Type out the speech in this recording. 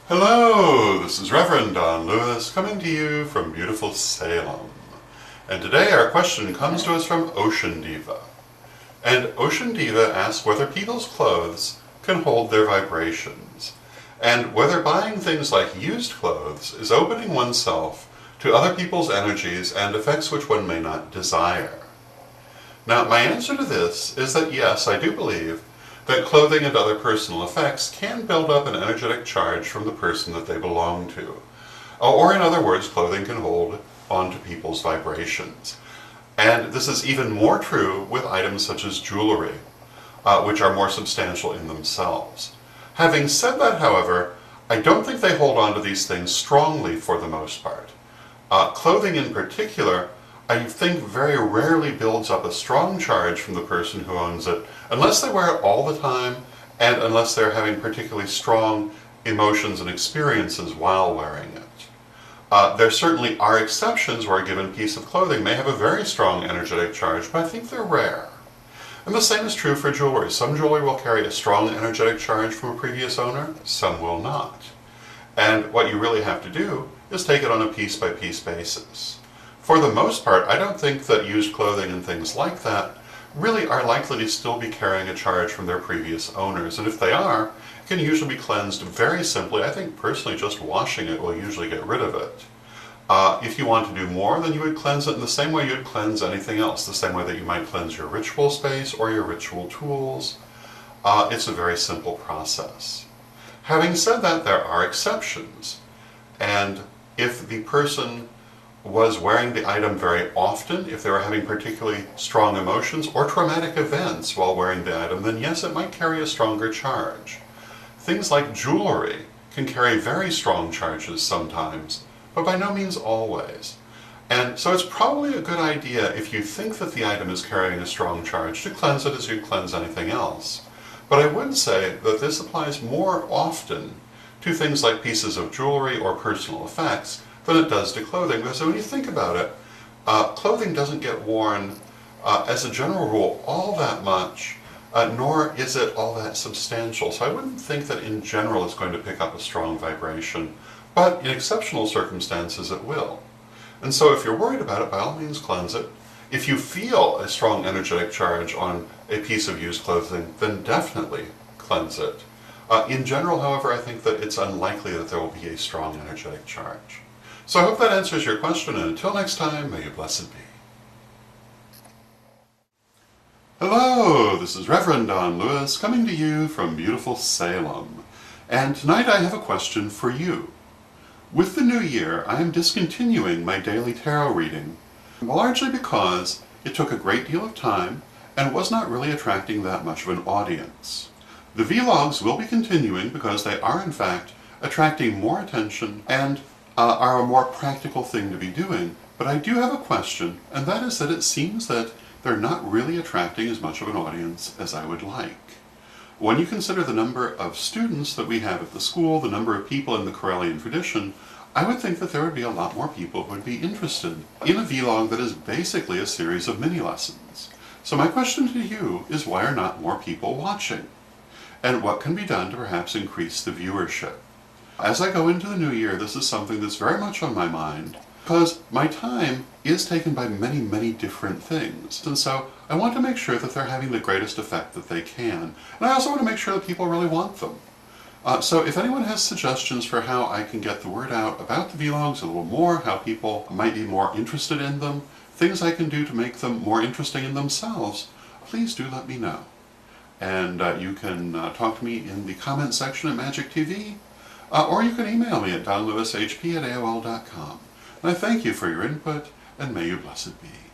Hello, this is Reverend Don Lewis coming to you from beautiful Salem. And today our question comes to us from Ocean Diva. And Ocean Diva asks whether people's clothes can hold their vibrations, and whether buying things like used clothes is opening oneself to other people's energies and effects which one may not desire. Now, my answer to this is that yes, I do believe that clothing and other personal effects can build up an energetic charge from the person that they belong to. Or in other words, clothing can hold onto people's vibrations. And this is even more true with items such as jewelry, which are more substantial in themselves. Having said that, however, I don't think they hold on to these things strongly for the most part. Clothing in particular, I think very rarely builds up a strong charge from the person who owns it, unless they wear it all the time, and unless they're having particularly strong emotions and experiences while wearing it. There certainly are exceptions where a given piece of clothing may have a very strong energetic charge, but I think they're rare. And the same is true for jewelry. Some jewelry will carry a strong energetic charge from a previous owner, some will not. And what you really have to do is take it on a piece-by-piece basis. For the most part, I don't think that used clothing and things like that really are likely to still be carrying a charge from their previous owners. And if they are, it can usually be cleansed very simply. I think personally just washing it will usually get rid of it. If you want to do more, then you would cleanse it in the same way you'd cleanse anything else, the same way that you might cleanse your ritual space or your ritual tools. It's a very simple process. Having said that, there are exceptions. And if the person was wearing the item very often, if they were having particularly strong emotions or traumatic events while wearing the item, then yes, it might carry a stronger charge. Things like jewelry can carry very strong charges sometimes, but by no means always. And so it's probably a good idea, if you think that the item is carrying a strong charge, to cleanse it as you cleanse anything else. But I would say that this applies more often to things like pieces of jewelry or personal effects than it does to clothing, because when you think about it, clothing doesn't get worn, as a general rule, all that much, nor is it all that substantial. So I wouldn't think that in general it's going to pick up a strong vibration, but in exceptional circumstances it will. And so if you're worried about it, by all means cleanse it. If you feel a strong energetic charge on a piece of used clothing, then definitely cleanse it. In general, however, I think that it's unlikely that there will be a strong energetic charge. So I hope that answers your question, and until next time, may you blessed be. Hello, this is Reverend Don Lewis coming to you from beautiful Salem. And tonight I have a question for you. With the new year, I am discontinuing my daily tarot reading, largely because it took a great deal of time and was not really attracting that much of an audience. The vlogs will be continuing because they are in fact attracting more attention and are a more practical thing to be doing. But I do have a question, and that is that it seems that they're not really attracting as much of an audience as I would like. When you consider the number of students that we have at the school, the number of people in the Correllian tradition, I would think that there would be a lot more people who would be interested in a vlog that is basically a series of mini lessons. So my question to you is, why are not more people watching? And what can be done to perhaps increase the viewership? As I go into the new year, this is something that's very much on my mind, because my time is taken by many, many different things. And so I want to make sure that they're having the greatest effect that they can. And I also want to make sure that people really want them. So if anyone has suggestions for how I can get the word out about the vlogs a little more, how people might be more interested in them, things I can do to make them more interesting in themselves, please do let me know. And you can talk to me in the comment section at MagickTV, or you can email me at donlewishp@aol.com. And I thank you for your input, and may you blessed be.